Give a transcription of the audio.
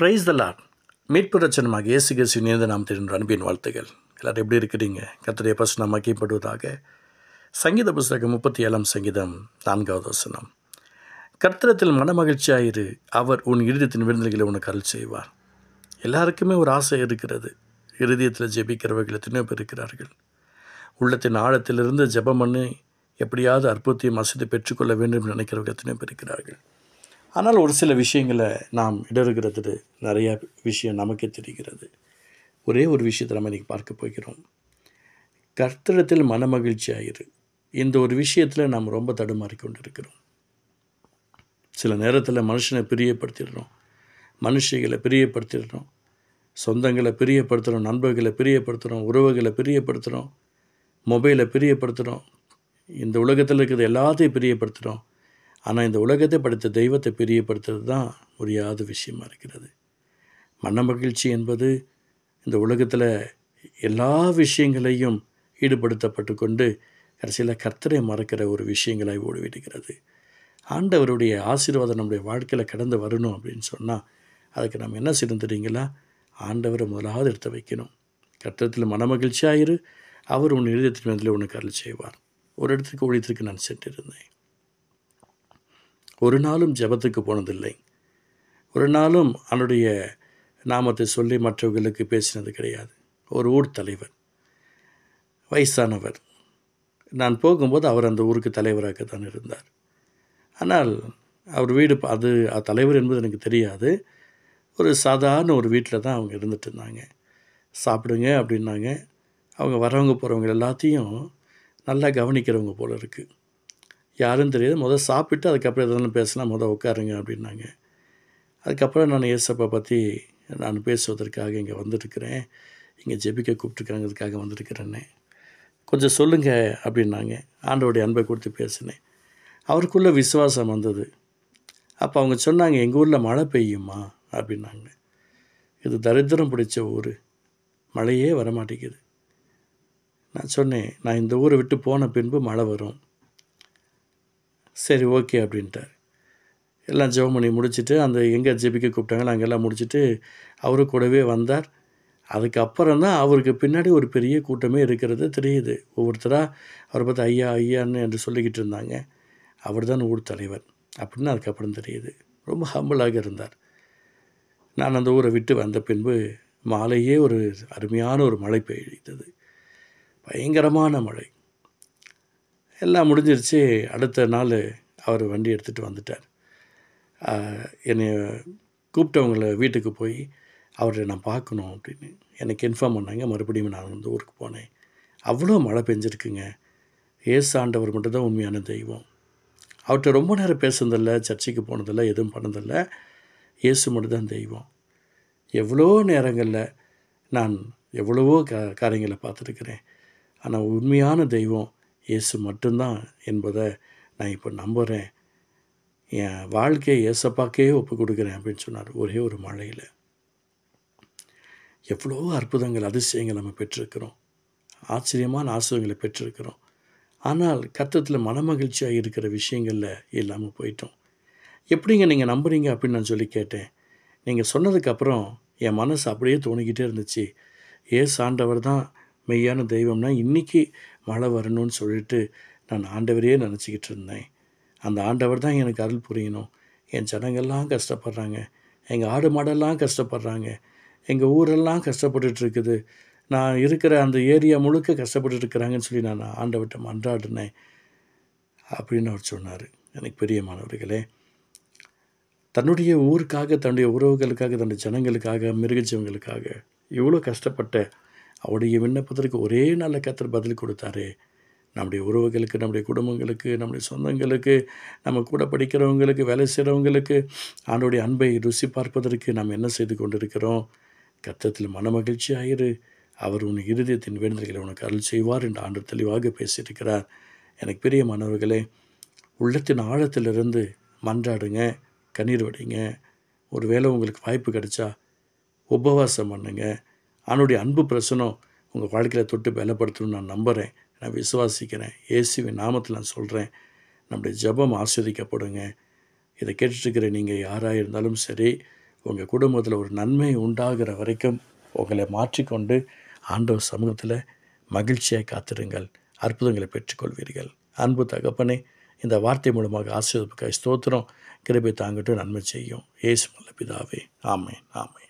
Praise the Lord. மீட்பு ரட்சணமாக இயேசு கிறிஸ்துவின் இனிய நாமத்தில் என்ற அன்பின் வாழ்த்துகள். எல்லாரும் எப்படி இருக்கிறீங்க? கர்த்தருடைய பரிசுத்தம் மகிமைப்படுவதாக. சங்கீத புஸ்தகம் 37 சங்கீதம் 4வது வசனம். கர்த்தரிடத்தில் மனமகிழ்ச்சியாயிரு, அவர் உன் இருதயத்தின் விருந்துகளை உனக்கு அருள் செய்வார். எல்லாருக்குமே ஒரு ஆசை இருக்கிறது. இருதயத்தில் ஜெபிக்கிறவர்கள் எத்தனையோ பேர் இருக்கிறார்கள். உள்ளத்தின் ஆழத்திலிருந்து ஜெபம் பண்ணி எப்படியாவது அற்புதத்தையும் வசதி பெற்றுக்கொள்ள வேண்டும் என்று நினைக்கிறவர்கள் எத்தனையோ பேர் இருக்கிறார்கள். ஆனால் ஒரு சில விஷயங்களை நாம் இடறுகிறது, நிறையா விஷயம் நமக்கே தெரிகிறது. ஒரே ஒரு விஷயத்தை நம்ம இன்றைக்கி பார்க்க போகிறோம். கர்த்தரிடத்தில் மனமகிழ்ச்சியாயிரு. இந்த ஒரு விஷயத்தில் நாம் ரொம்ப தடுமாறி கொண்டு இருக்கிறோம். சில நேரத்தில் மனுஷனை பிரியப்படுத்திடுறோம், மனுஷிகளை பிரியப்படுத்திடுறோம், சொந்தங்களை பிரியப்படுத்துகிறோம், நண்பர்களை பிரியப்படுத்துகிறோம், உறவுகளை பிரியப்படுத்துகிறோம், மொபைலை பிரியப்படுத்துகிறோம், இந்த உலகத்தில் இருக்கிறது எல்லாத்தையும் பிரியப்படுத்துகிறோம். ஆனால் இந்த உலகத்தை படைத்த தெய்வத்தை பிரியப்படுத்துறது தான் முடியாத விஷயமா இருக்கிறது. மனமகிழ்ச்சி என்பது இந்த உலகத்தில் எல்லா விஷயங்களையும் ஈடுபடுத்தப்பட்டு கொண்டு கடைசியில் கர்த்தரை மறக்கிற ஒரு விஷயங்களாய் ஓடிவிடுகிறது. ஆண்டவருடைய ஆசீர்வாதம் நம்முடைய வாழ்க்கையில் கடந்து வரணும் அப்படின்னு சொன்னால் அதுக்கு நம்ம என்ன செய்யணும் தெரியுங்களா? ஆண்டவரை முதலாவது எடுத்து வைக்கணும். கர்த்தரிடத்தில் மனமகிழ்ச்சியாயிரு, அவர் உன் இருதயத்தின் மேலே உனக்கு அருள் செய்வார். ஒரு இடத்துக்கு ஊழியத்திற்கு நான் சென்றிருந்தேன். ஒரு நாளும் ஜெபத்துக்கு போனதில்லை. ஒரு நாளும் அவனுடைய நாமத்தை சொல்லி மற்றவர்களுக்கு பேசினது கிடையாது. ஒரு ஊர் தலைவர், வயசானவர். நான் போகும்போது அவர் அந்த ஊருக்கு தலைவராக தான் இருந்தார். ஆனால் அவர் வீடு அது தலைவர் என்பது எனக்கு தெரியாது. ஒரு சாதாரண ஒரு வீட்டில் தான் அவங்க இருந்துட்டு இருந்தாங்க. சாப்பிடுங்க அப்படின்னாங்க. அவங்க வரவங்க போகிறவங்க எல்லாத்தையும் நல்லா கவனிக்கிறவங்க போல இருக்குது. யாரும் தெரியாது. முதல் சாப்பிட்டு அதுக்கப்புறம் எதனாலும் பேசலாம், உட்காருங்க அப்படின்னாங்க. அதுக்கப்புறம் நான் ஏசப்பா பற்றி நான் பேசுவதற்காக இங்கே வந்துட்டுருக்கிறேன், இங்கே ஜெபிக்க கூப்பிட்டுருக்காங்கிறதுக்காக வந்துட்டுருக்கிறேன்னே. கொஞ்சம் சொல்லுங்கள் அப்படின்னாங்க. ஆண்டவருடைய அன்பை கொடுத்து பேசினேன். அவருக்குள்ளே விசுவாசம் வந்தது. அப்போ அவங்க சொன்னாங்க, எங்கள் ஊரில் மழை பெய்யுமா அப்படின்னாங்க. இது தரித்திரம் பிடிச்ச ஊர், மழையே வரமாட்டேங்குது. நான் சொன்னேன், நான் இந்த ஊரை விட்டு போன பின்பு மழை வரும். சரி, ஓகே அப்படின்ட்டார். எல்லாம் ஜெபம் பண்ணி முடிச்சுட்டு அந்த எங்கே ஜெபிக்க கூப்பிட்டாங்களோ அங்கெல்லாம் முடிச்சுட்டு அவரு கூடவே வந்தார். அதுக்கப்புறம் தான் அவருக்கு பின்னாடி ஒரு பெரிய கூட்டமே இருக்கிறது தெரியுது. ஒவ்வொருத்தராக அவரை பார்த்து ஐயா ஐயான்னு என்று சொல்லிக்கிட்டு இருந்தாங்க. அவர் தான் ஊர் தலைவர் அப்படின்னு அதுக்கப்புறம் தெரியுது. ரொம்ப ஹம்பிளாக இருந்தார். நான் அந்த ஊரை விட்டு வந்த பின்பு மாலையே ஒரு அருமையான ஒரு மழை பெய்தது. பயங்கரமான மழை. எல்லாம் முடிஞ்சிருச்சு. அடுத்த நாள் அவர் வண்டி எடுத்துகிட்டு வந்துட்டார். என்னை கூப்பிட்டவங்கள வீட்டுக்கு போய் அவரை நான் பார்க்கணும் அப்படின்னு எனக்கு இன்ஃபார்ம் பண்ணாங்க. மறுபடியும் நான் வந்து ஊருக்கு போனேன். அவ்வளோ மழை பெஞ்சிருக்குங்க. ஏசு ஆண்டவர் மட்டும்தான் உண்மையான தெய்வம். அவர்கிட்ட ரொம்ப நேரம் பேசுனதில்லை, சர்ச்சைக்கு போனதில்லை, எதுவும் பண்ணதில்லை. இயேசு மட்டும்தான் தெய்வம். எவ்வளோ நேரங்களில் நான் எவ்வளவோ காரியங்களை பார்த்துருக்கிறேன். ஆனால் உண்மையான தெய்வம் இயேசு மட்டும்தான் என்பதை நான் இப்போ நம்புகிறேன். என் வாழ்க்கையை ஏசப்பாக்கே ஒப்பு கொடுக்குறேன் அப்படின்னு சொன்னார். ஒரே ஒரு மழையில் எவ்வளோ அற்புதங்கள், அதிசயங்கள் நம்ம பெற்றிருக்கிறோம். ஆச்சரியமான ஆசிரியங்களை பெற்றிருக்கிறோம். ஆனால் கர்த்தரிடத்தில் மனமகிழ்ச்சியாக இருக்கிற விஷயங்களில் இல்லாமல் போயிட்டோம். எப்படிங்க நீங்கள் நம்புறீங்க அப்படின்னு நான் சொல்லி கேட்டேன். நீங்கள் சொன்னதுக்கப்புறம் என் மனசு அப்படியே தோணிக்கிட்டே இருந்துச்சு. ஏசு ஆண்டவர் தான் மெய்யான தெய்வம்னா இன்றைக்கி மழை வரணும்னு சொல்லிட்டு நான் ஆண்டவரையே நினச்சிக்கிட்டு இருந்தேன். அந்த ஆண்டவர் தான் எனக்கு அருள் புரியணும். என் ஜனங்கள்லாம் கஷ்டப்படுறாங்க, எங்கள் ஆடு மாடெல்லாம் கஷ்டப்படுறாங்க, எங்கள் ஊரெல்லாம் கஷ்டப்பட்டுருக்குது, நான் இருக்கிற அந்த ஏரியா முழுக்க கஷ்டப்பட்டுருக்குறாங்கன்னு சொல்லி நான் ஆண்டவர்கிட்ட மன்றாடினேன் அப்படின்னு அவர் சொன்னார். எனக்கு பிரியமானவர்களே, தன்னுடைய ஊருக்காக, தன்னுடைய உறவுகளுக்காக, தன்னுடைய ஜனங்களுக்காக, மிருகஜீவங்களுக்காக இவ்வளோ கஷ்டப்பட்ட அவருடைய விண்ணப்பத்திற்கு ஒரே நல்ல கர்த்தர் பதில் கொடுத்தாரு. நம்முடைய உறவுகளுக்கு, நம்முடைய குடும்பங்களுக்கு, நம்முடைய சொந்தங்களுக்கு, நம்ம கூட படிக்கிறவங்களுக்கு, வேலை செய்கிறவங்களுக்கு ஆண்டவருடைய அன்பை ருசி பார்ப்பதற்கு நாம் என்ன செய்து கொண்டிருக்கிறோம்? கர்த்தரிடத்தில் மனமகிழ்ச்சியாயிரு, அவர் உன் இருதயத்தின் வேண்டுதல்களை உனக்கு அருள் செய்வார் என்று ஆண்டவர் தெளிவாக பேசியிருக்கிறார். எனக்கு பிரியமானவர்களே, உள்ளத்தின் ஆழத்திலிருந்து மன்றாடுங்க, கண்ணீர் வடிங்க. ஒரு வேளை உங்களுக்கு வாய்ப்பு கிடைச்சா உபவாசம் பண்ணுங்க. அவனுடைய அன்பு பிரசனம் உங்கள் வாழ்க்கையில் தொட்டு பலப்படுத்தணும்னு நான் நம்புகிறேன், நான் விசுவாசிக்கிறேன். இயேசுவின் நாமத்தில் நான் சொல்கிறேன், நம்முடைய ஜெபம் ஆசீர்வதிக்கப்படுங்க. இதை கேட்டுட்ருக்கிற நீங்கள் யாராக இருந்தாலும் சரி, உங்கள் குடும்பத்தில் ஒரு நன்மை உண்டாகிற வரைக்கும் உங்களை மாற்றிக்கொண்டு ஆண்டவர் சமூகத்தில் மகிழ்ச்சியாக காத்திருங்கள். அற்புதங்களை பெற்றுக்கொள்வீர்கள். அன்பு தகப்பனே, இந்த வார்த்தை மூலமாக ஆசீர்வதிப்புக்காய் ஸ்தோத்திரம். கிருபை தாங்கட்டும், நன்மை செய்யும். இயேசு நல்ல பிதாவே. ஆமென், ஆமென்.